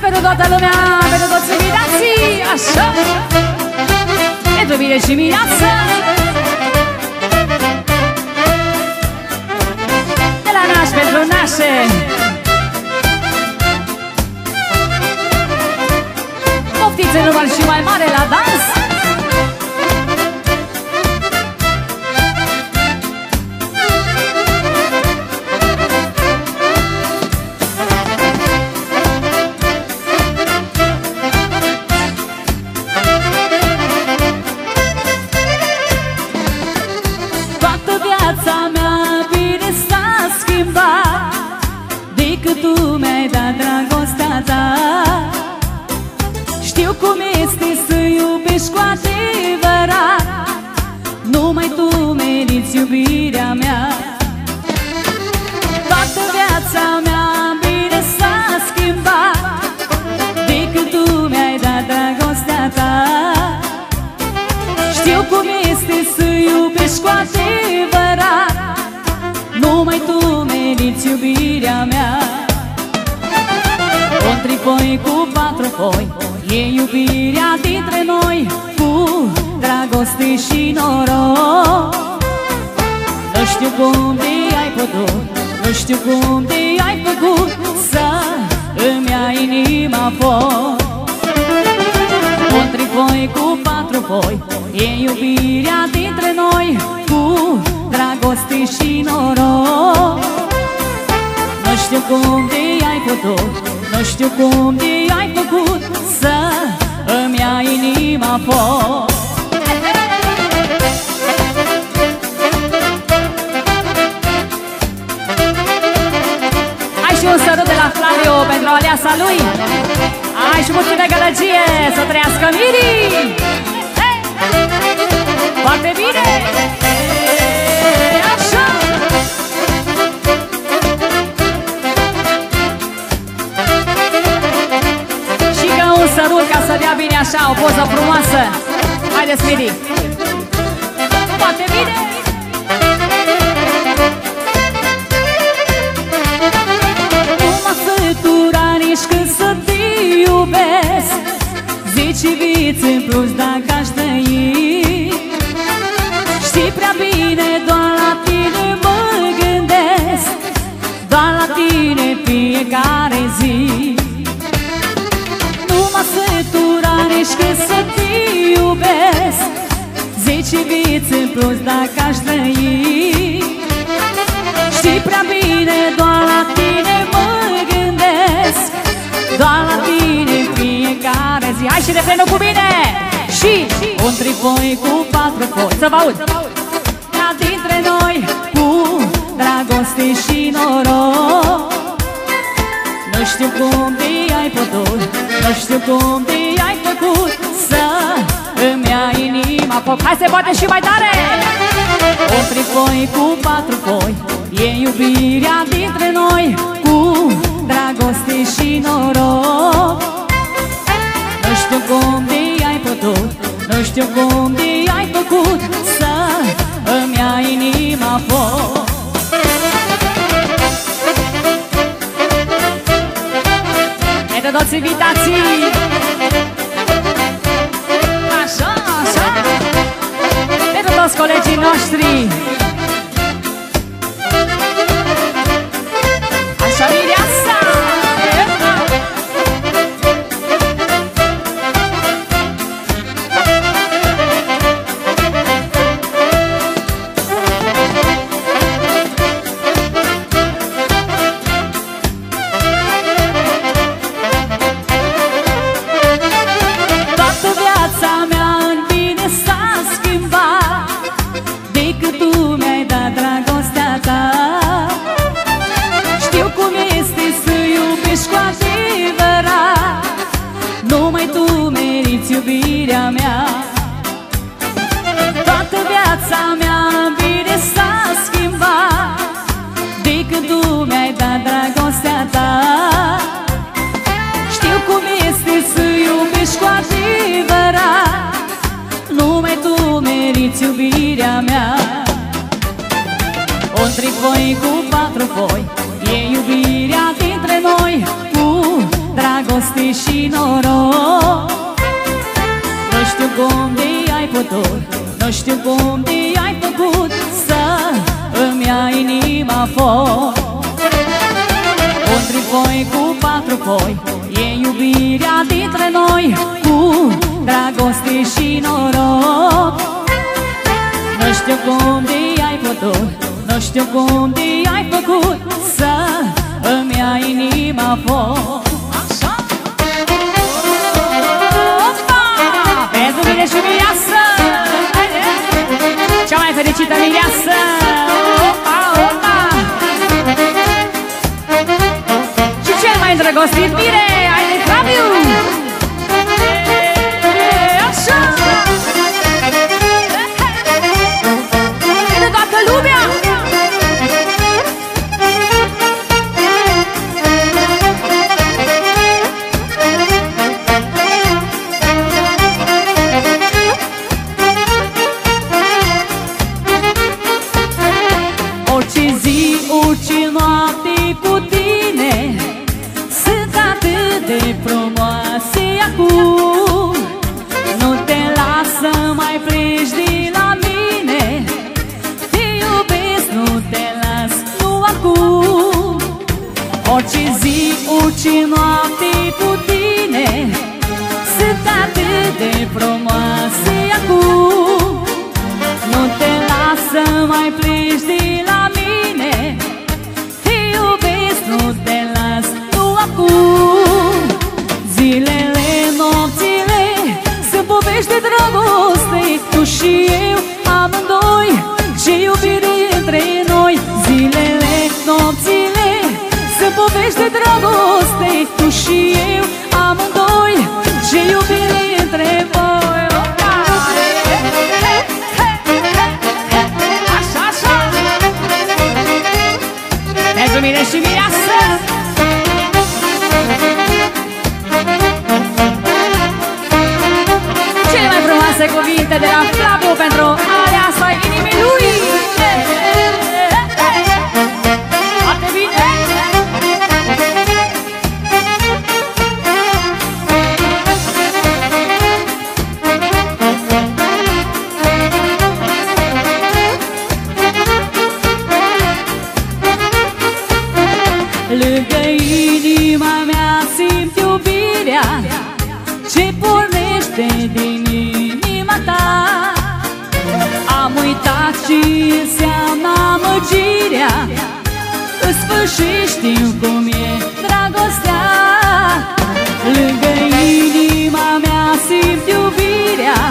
pentru toată lumea, pentru toți invitații, așa. Pentru mine și mireasă. De la naș pentru nașe. Poftiți în număr și mai mare la dans. Tu mi-ai dat dragostea ta. Știu cum este să iubești cu adevărat. Numai tu meriți iubirea mea. Toată viața mea bine s-a schimbat de când tu mi-ai dat dragostea ta. Știu cum este să iubești cu adevărat. Numai tu meriți iubirea mea. Un tripoi cu 4 foi e iubirea dintre noi, cu dragoste și noroc. Nu știu cum de-ai putut, nu știu cum de-ai făcut să îmi ai inima foc. Un tripoi cu 4 foi e iubirea dintre noi, cu dragoste și noroc. Nu știu cum de-ai putut, nu știu cum de-ai făcut să îmi ai inima foc. Ai și un sărut de la Flavio pentru aliasa lui. Ai și mulțime gălăgie, să trăiască Miri. Foarte bine. Așa. Un sărut ca să dea bine așa, o poză frumoasă. Haideți, Miri. Foarte bine. Nu mă sătura nici când să te iubesc. 10 vieți în plus dacă aș trăi. Știi prea bine, doar la tine mă gândesc. Doar la tine fiecare zi. Sătura nici când să te iubesc. 10 vieți în plus dacă aș trăi. Știi prea bine, doar la tine mă gândesc. Doar la tine fiecare zi. Hai și refrenul cu mine. Și un tripoi cu 4 foi. Să vă aud. Ca dintre noi, cu dragoste și noroc. Nu știu cum de-ai putut, nu știu cum de-ai făcut să îmi ai inima foc. Hai se poate și mai tare! Un tripoi cu 4 foi e iubirea dintre noi, cu dragoste și noroc. Nu știu cum de-ai putut, nu știu cum de-ai făcut să îmi ai inima foc. De toți invitații. Așa, așa. Pentru toți colegii noștri. Așa, mireasa. Iubirea mea, toată viața mea bine s-a schimbat de când tu mi-ai dat dragostea ta. Știu cum este să iubești cu adevărat. Numai tu meriți iubirea mea. Un tripoi cu 4 foi e iubirea dintre noi, cu dragoste și noroc. Nu știu cum de-ai putut, nu știu cum de-ai făcut să îmi ia inima foc. Un trifoi cu 4 foi, e iubirea dintre noi, cu dragoste și noroc. Nu știu cum de-ai putut, nu știu cum de-ai făcut să îmi ia inima foc. Așa! Pentru mine și mireasă, cea mai fericită mireasă. Opa, opa! Și cel mai îndrăgostit mire, haide Flaviu! Așa! De toată lumea! Orice zi, orice noapte cu tine sunt atât de frumoase acum. Nu te las să mai pleci de la mine, te iubesc, nu te las, nu acum. Orice zi, orice noapte cu tine sunt atât de frumoase acum. Nu te las să mai pleci de la mine, te iubesc, nu te las, nu acum. Zilele, nopțile sunt povești de dragoste, tu și eu, amândoi, ce iubire între noi. Zilele, nopțile sunt povești de dragoste, tu și eu, amândoi, ce iubire între voi. Pentru mine și mireasă. Cele mai frumoase cuvinte de la Flaviu pentru aleasa inimii lui. Foarte bine! Lângă inima mea simt iubirea ce pornește din inima ta. Am uitat ce înseamnă amăgirea, în sfârșit știu cum e dragostea. Lângă inima mea simt iubirea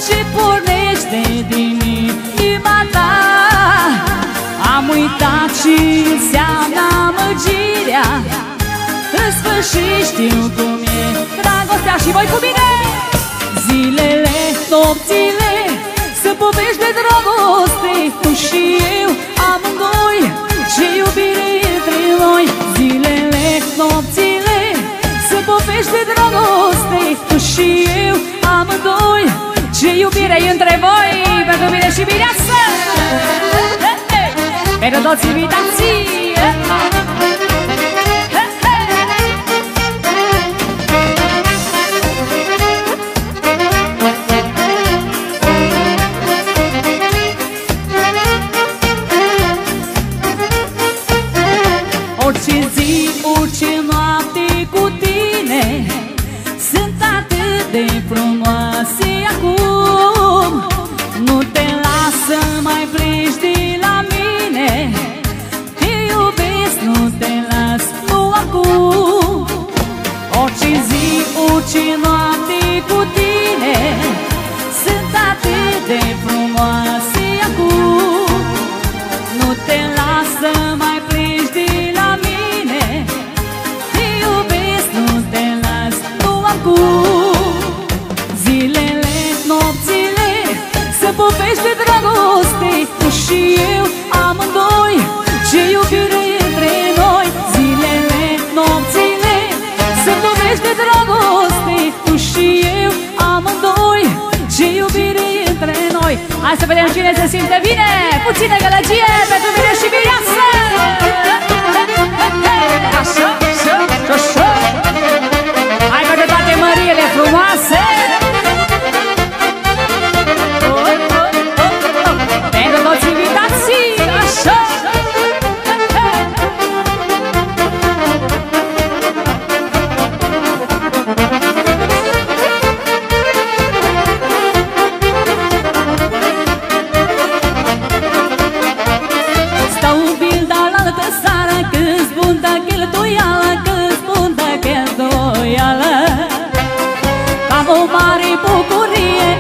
ce pornește din inima ta. Am uitat ce înseamnă amăgirea, în sfârșit știu cum e dragostea. Și voi cu mine! Zilele, nopțile sunt povești de dragoste, tu și eu, amândoi, ce iubire între noi. Zilele, nopțile sunt povești de dragoste, tu și eu, amândoi, ce iubire între voi. Pentru mine și mireasă, pentru toți invitații. Orice zi, orice noapte cu tine sunt atât de frumoase acum. Nu te las să mai pleci de la mine, te iubesc, nu te las, nu acum. Orice zi, orice noapte cu tine sunt atât de frumoase acum. Nu te las să mai pleci de la mine, te iubesc, nu te las, nu acum. Zilele, nopțile sunt povești de dragoste, tu și eu, amândoi, ce iubire între noi. Zilele, nopțile sunt povești de dragoste, tu și eu, amândoi, ce iubire între noi. Hai să vedem cine se simte bine. Puțină gălăgie pentru mine și mireasă. Așa, așa, așa.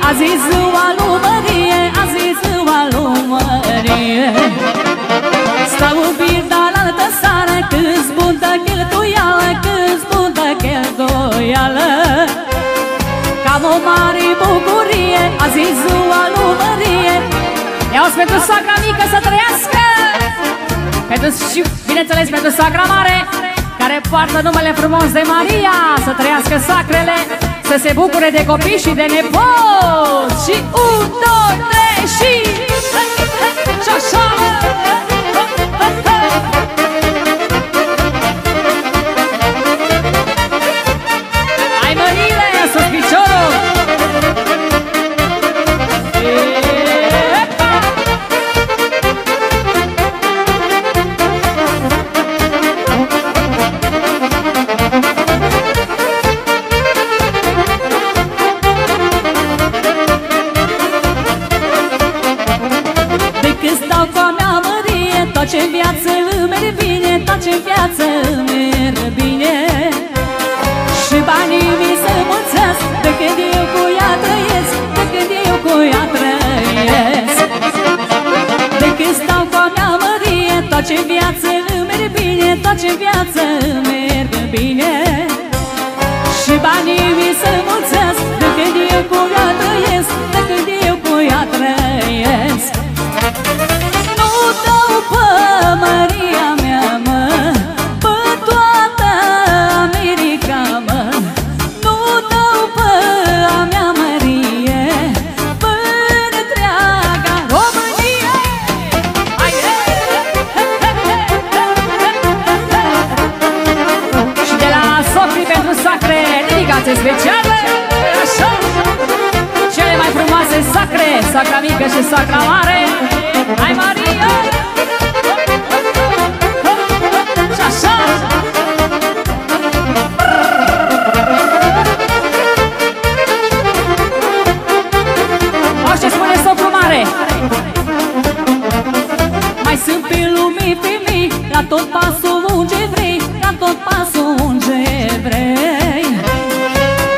Azi e ziua lui Mărie, azi e ziua lui Mărie. Stau în birda la altă sară, câți bun de cheltuială, câți bun de cheltuială. Cam o mare bucurie, azi e ziua lui Mărie. Ia-o-ți pentru soacra mică să trăiască, pentru, și bineînțeles pentru soacra mare, care poartă numele frumos de Maria. Să trăiască soacrele, să se bucure de copii și de nepoți. Și 1, 2, 3 și așa. Hai mările, sus piciorul. Tot ce-n viață îmi merge bine, tot ce-n viață îmi merge bine. Și banii mi se mulțesc, de când eu cu ea trăiesc, de când eu cu ea trăiesc. De când stau cu a mea Mărie, tot ce-n viață îmi merge bine, tot ce-n viață îmi merge bine. Și banii mi se mulțesc, de când eu cu ea trăiesc, de când eu cu ea trăiesc. Maria mea, mă, pe toată America, mă. Nu dau pe a mea Mărie, pe întreaga Românie. Și de la socrii pentru sacre, dedicație specială. Așa. Cele mai frumoase sacre, sacra mică și sacra mare. Hai Maria! Așa spune socru mare. Mai sunt pe lume femei, la tot pasul unde vrei, la tot pasul unde vrei.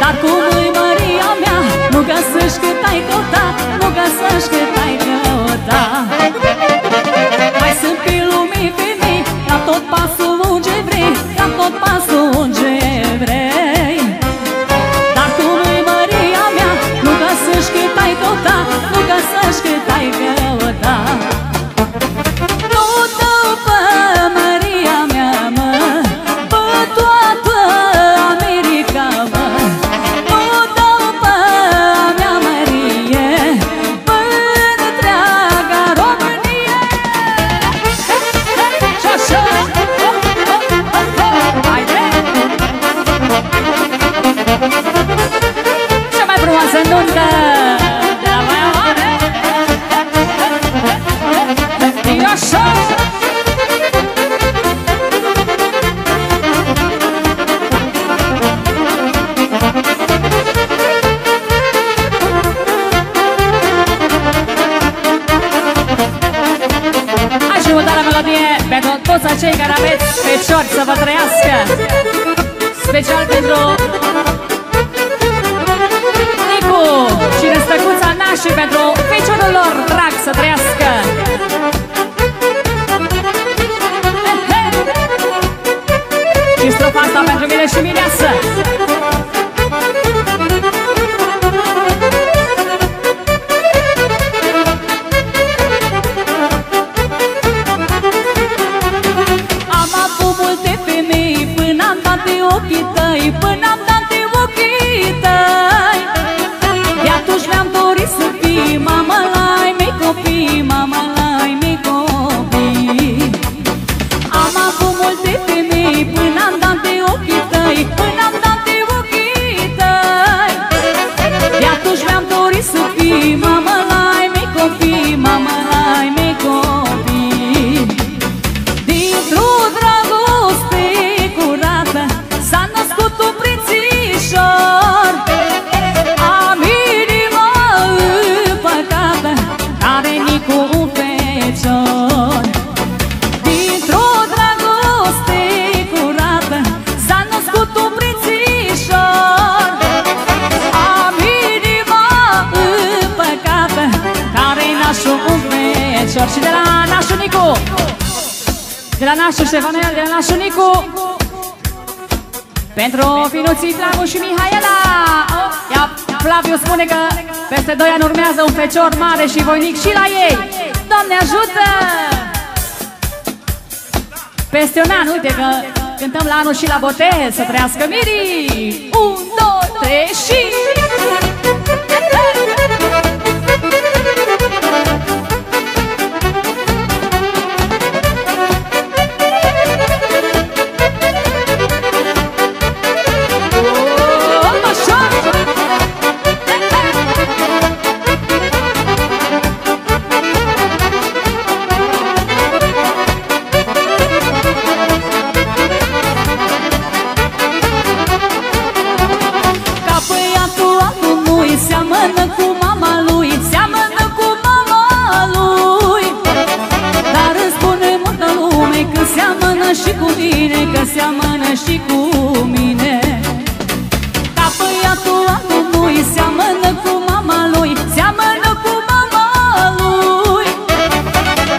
Dar cum îi Maria mea, nu găsești cât ai căutat, nu găsești cât ai căutat. Mai sunt pe lume femei, la tot pasul unde vrei, la tot pasul unde vrei. Dar cum îi Maria mea, nu găsești cât ai căutat, nu găsești cât ai căutat. Nu dau pe Maria mea, mă, pe toată America, mă. Nu dau pe a mea Mărie, pe întreaga Românie. Și așa. Haide! Cea mai frumoasă nuntă de la Baia Mare. E așa! Hai și următoarea melodie pentru toți acei care aveți feciori să vă trăiască. Special pentru Nicu și Răstăcuța Nașii, pentru feciorul lor drag să trăiască. Și strofa asta pentru mine și Mireasă. Am avut multe femei până am dat de ochii tăi, până am dat de ochii tăi. De atunci mi-am dorit să fii mama la ai mei copii, mama la ai mei copii. Am avut multe femei până am dat de ochii tăi, până am dat Nașu Ștefanel de la Nașu Nicu, pentru finuții Dragu și Mihaela. Ia, Flaviu spune că peste 2 ani urmează un fecior mare și voinic și la ei. Doamne ajută! Peste un an, uite că cântăm la anul și la botez. Să trăiască mirii! 1, 2, 3 și... Și cu mine, că seamănă și cu mine. Ca băiatul altul nu-i seamănă cu mama lui, seamănă cu mama lui.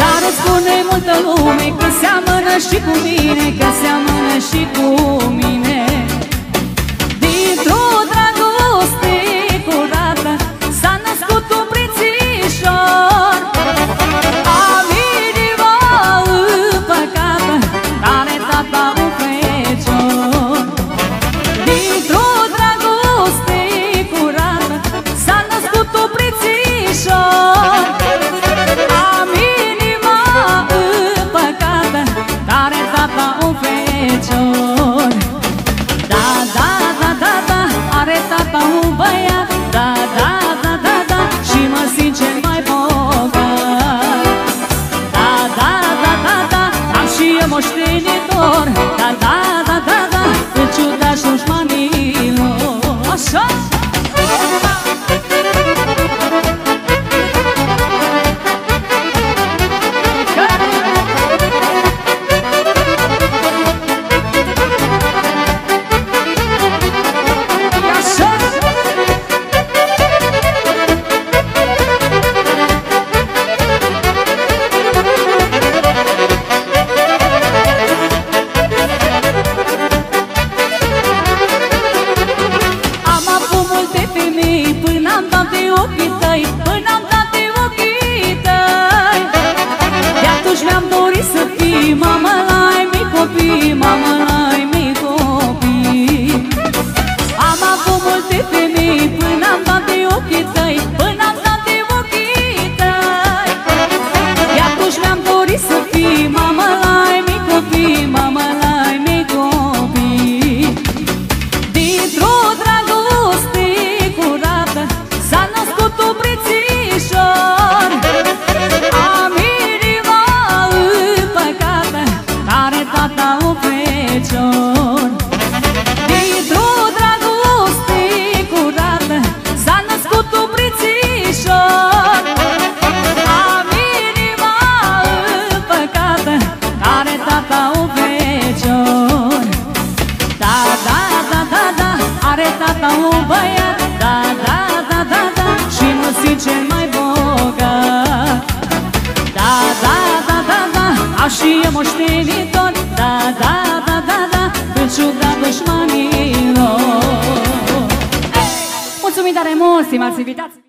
Dar îți spune multă lume că seamănă și cu mine, că seamănă și cu mine. Dintr-o dragoste curată s-a născut un prințișor. Am inima împăcată, are tata un fecior. Dintr-o dragoste curată s-a născut un prințișor. Am inima împăcată, are tata un fecior. Da, da, da, da, da, are tata un băiat. Da, da, da, da, da, și mă simt cel mai bogat. Da, da, da, da, da, am și eu moștenitor. Da, da, da, da, da, în ciuda dușmanilor. Așa! Și e moștenitor, da, da, da, da, da, în ciuda dușmanilor. Mulțumim tare mult, stimați invitați!